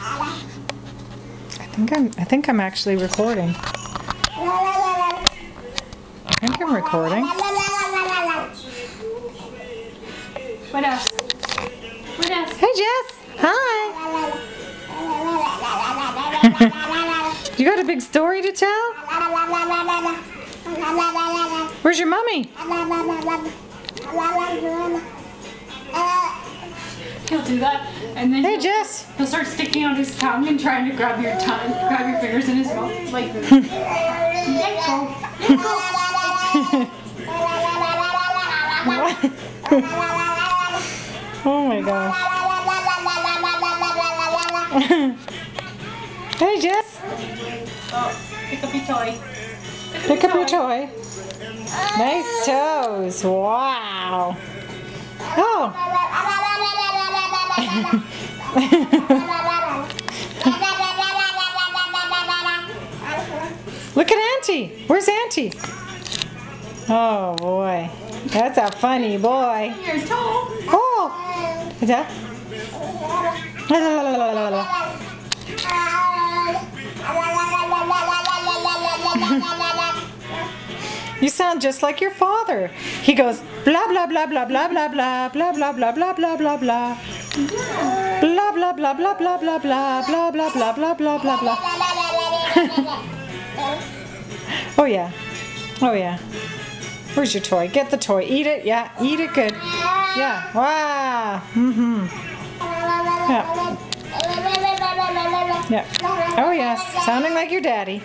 I think I'm actually recording. I think I'm recording. What else? What else? Hey Jess! Hi! You got a big story to tell? Where's your mommy? He'll do that, and then Hey Jess! he'll start sticking out his tongue and trying to grab your tongue, grab your fingers in his mouth, like this. Let go. Let go. Oh my gosh. Hey Jess! Oh, pick up your toy. Pick up your toy. Nice toes. Wow. Oh. Look at Auntie. Where's Auntie? Oh boy. That's a funny boy. Your toe. Oh. Is that? You sound just like your father. He goes blah blah blah blah blah blah blah blah blah blah blah blah blah blah. Blah blah blah blah blah blah blah blah blah blah blah blah blah blah. Oh yeah. Oh yeah. Where's your toy? Get the toy. Eat it. Yeah. Eat it good. Yeah. Wow. Mm-hmm. Yeah. Yeah. Oh yes. Sounding like your daddy.